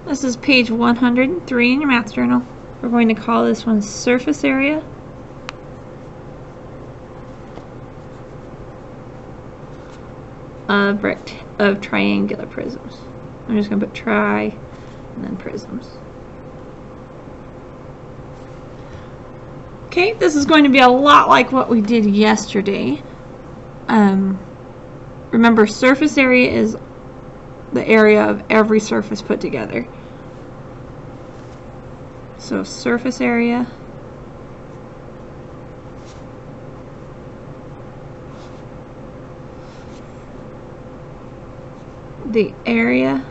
This is page 103 in your math journal. We're going to call this one surface area of triangular prisms. I'm just going to put tri and then prisms. Okay, this is going to be a lot like what we did yesterday. Remember, surface area is the area of every surface put together. So surface area the area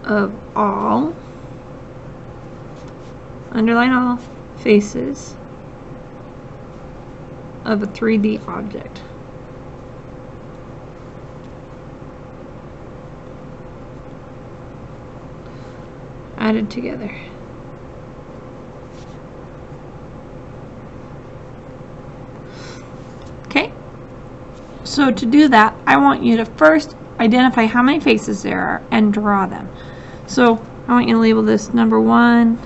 of all, underline all, faces of a 3D object. Added together. Okay, so to do that, I want you to first identify how many faces there are and draw them. So I want you to label this number 1,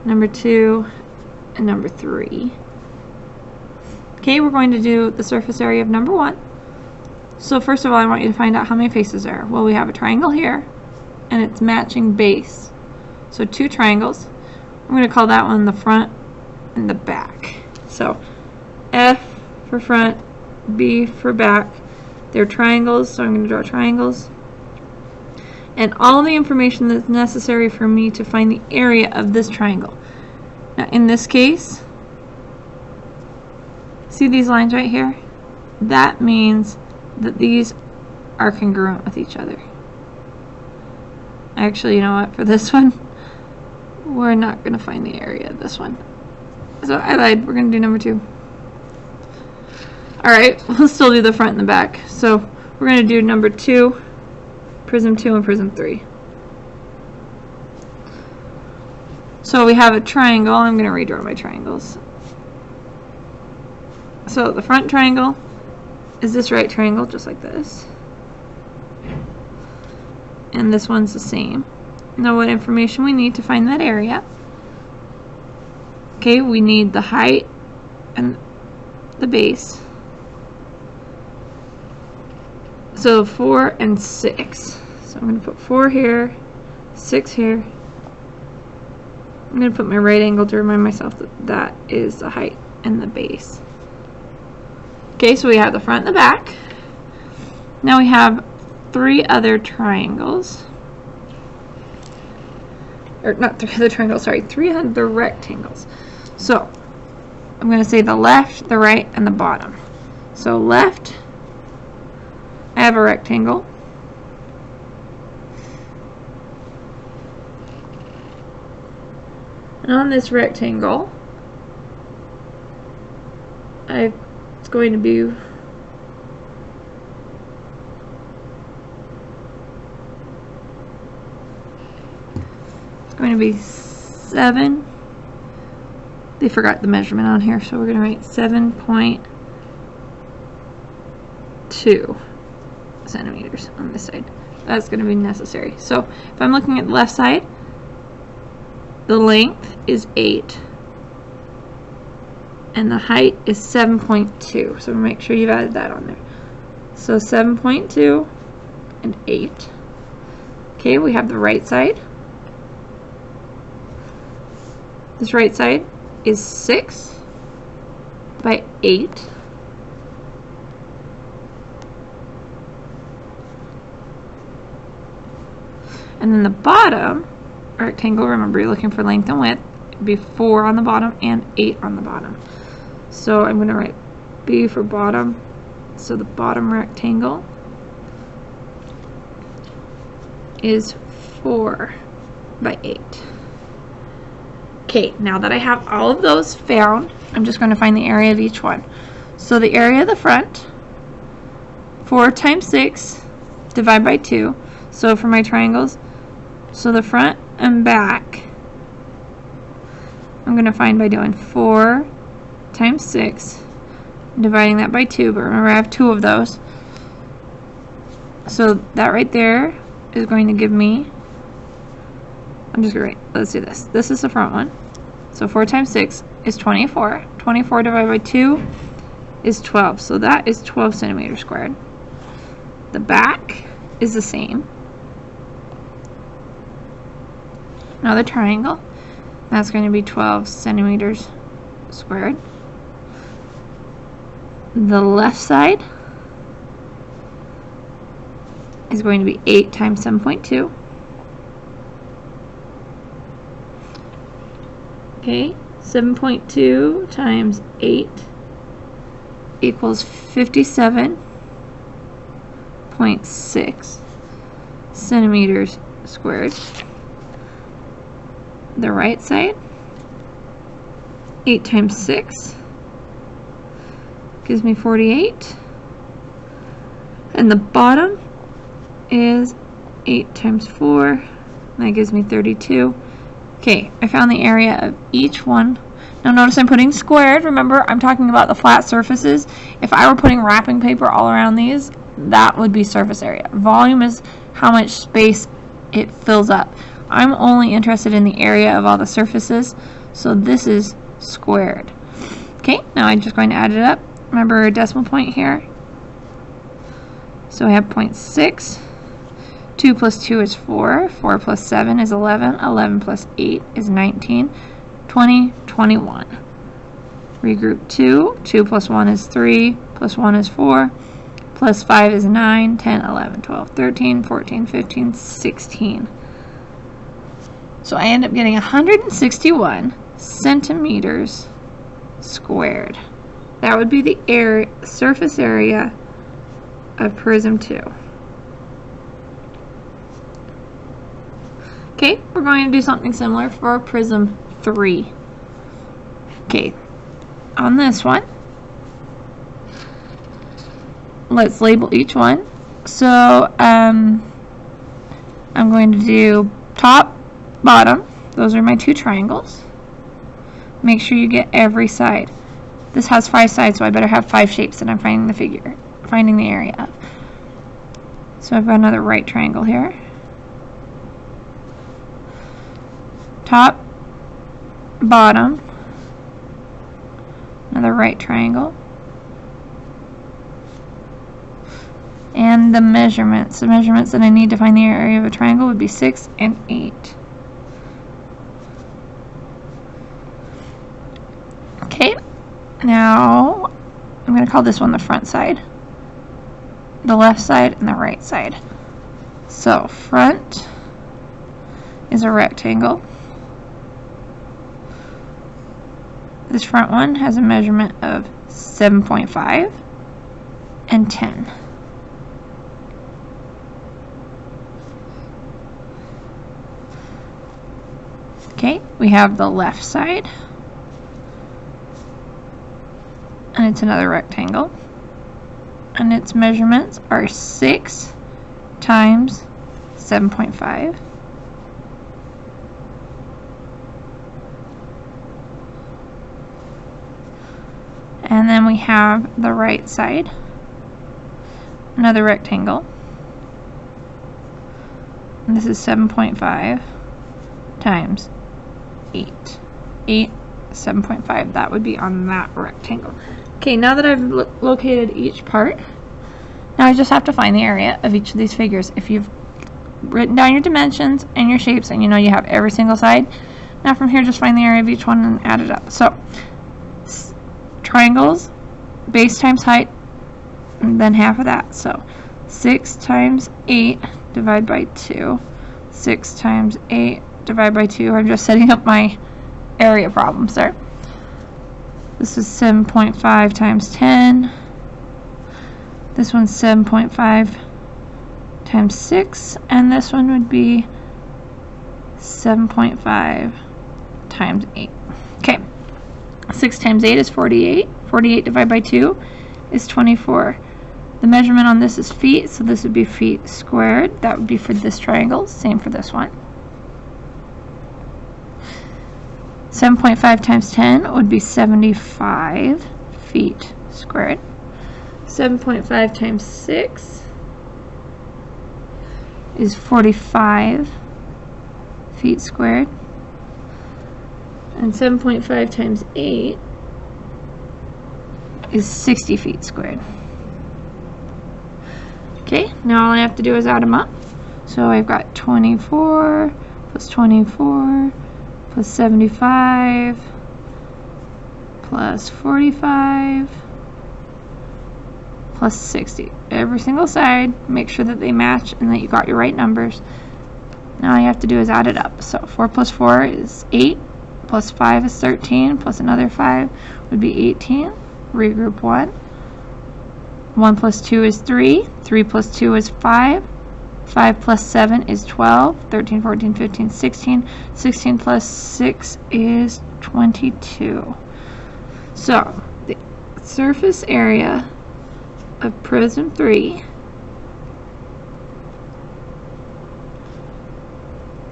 number 2, and number 3. Okay, we're going to do the surface area of number 1. So first of all, I want you to find out how many faces there are. Well, we have a triangle here, and it's matching base. So 2 triangles. I'm going to call that one the front and the back. So F for front, B for back. They're triangles, so I'm going to draw triangles. And all the information that's necessary for me to find the area of this triangle. Now in this case, see these lines right here? That means that these are congruent with each other. Actually, you know what? For this one, we're not going to find the area of this one. So I lied. We're going to do number 2. Alright, we'll still do the front and the back. So we're going to do number 2, prism 2, and prism 3. So we have a triangle. I'm going to redraw my triangles. So the front triangle is this right triangle, just like this. And this one's the same. Now what information we need to find that area? Okay, we need the height and the base. So 4 and 6. So I'm going to put 4 here, 6 here. I'm going to put my right angle to remind myself that that is the height and the base. Okay, so we have the front and the back. Now we have 3 other triangles. Or not 3 other triangles, sorry, 3 other rectangles. So I'm going to say the left, the right, and the bottom. So left, I have a rectangle. And on this rectangle, it's going to be going to be 7. They forgot the measurement on here, so we're going to write 7.2 centimeters on this side. That's going to be necessary. So if I'm looking at the left side, the length is 8 and the height is 7.2. So make sure you've added that on there. So 7.2 and 8. Okay, we have the right side. This right side is 6 by 8. And then the bottom rectangle, remember you're looking for length and width, it'd be 4 on the bottom and 8 on the bottom. So I'm going to write B for bottom. So the bottom rectangle is 4 by 8. Okay, now that I have all of those found, I'm just going to find the area of each one. So the area of the front, 4 times 6, divide by 2. So for my triangles, so the front and back, I'm going to find by doing 4 times 6, dividing that by 2, but remember I have 2 of those. So that right there is going to give me, I'm just going to write, let's do this. This is the front one. So 4 times 6 is 24. 24 divided by 2 is 12. So that is 12 centimeters squared. The back is the same. Another triangle. That's going to be 12 centimeters squared. The left side is going to be 8 times 7.2. Okay, 7.2 times 8 equals 57.6 centimeters squared. The right side, 8 times 6 gives me 48. And the bottom is 8 times 4, and that gives me 32. Okay, I found the area of each one. Now notice I'm putting squared. Remember, I'm talking about the flat surfaces. If I were putting wrapping paper all around these, that would be surface area. Volume is how much space it fills up. I'm only interested in the area of all the surfaces, so this is squared. Okay, now I'm just going to add it up. Remember a decimal point here. So I have 0.6. 2 plus 2 is 4. 4 plus 7 is 11. 11 plus 8 is 19. 20, 21. Regroup 2. 2 plus 1 is 3. Plus 1 is 4. Plus 5 is 9. 10, 11, 12, 13, 14, 15, 16. So I end up getting 161 centimeters squared. That would be the surface area of Prism 2. Okay, we're going to do something similar for Prism 3. Okay, on this one, let's label each one. So I'm going to do top, bottom. Those are my two triangles. Make sure you get every side. This has 5 sides, so I better have 5 shapes that I'm finding the area of. So I've got another right triangle here. Top, bottom, another right triangle. And the measurements that I need to find the area of a triangle would be 6 and 8. Okay, now I'm going to call this one the front side, the left side, and the right side. So front is a rectangle. This front one has a measurement of 7.5 and 10. Okay, we have the left side, and it's another rectangle, and its measurements are 6 times 7.5. And then we have the right side, another rectangle, and this is 7.5 times 8. 8, 7.5, that would be on that rectangle. Okay, now that I've located each part, now I just have to find the area of each of these figures. If you've written down your dimensions and your shapes and you know you have every single side, now from here just find the area of each one and add it up. So triangles, base times height, and then half of that. So 6 times 8 divided by 2. 6 times 8 divided by 2. I'm just setting up my area problems there. This is 7.5 times 10. This one's 7.5 times 6. And this one would be 7.5 times 8. Okay. 6 times 8 is 48. 48 divided by 2 is 24. The measurement on this is feet, so this would be feet squared. That would be for this triangle. Same for this one. 7.5 times 10 would be 75 feet squared. 7.5 times 6 is 45 feet squared. And 7.5 times 8 is 60 feet squared. Okay, now all I have to do is add them up. So I've got 24 plus 24 plus 75 plus 45 plus 60. Every single side, make sure that they match and that you got your right numbers. Now all you have to do is add it up. So 4 plus 4 is 8, plus 5 is 13, plus another 5 would be 18. Regroup 1. 1 plus 2 is 3. 3 plus 2 is 5. 5 plus 7 is 12. 13, 14, 15, 16. 16 plus 6 is 22. So, the surface area of Prism 3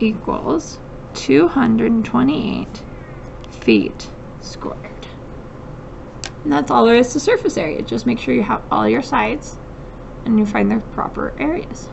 equals 228 feet squared. And that's all there is to surface area. Just make sure you have all your sides and you find the proper areas.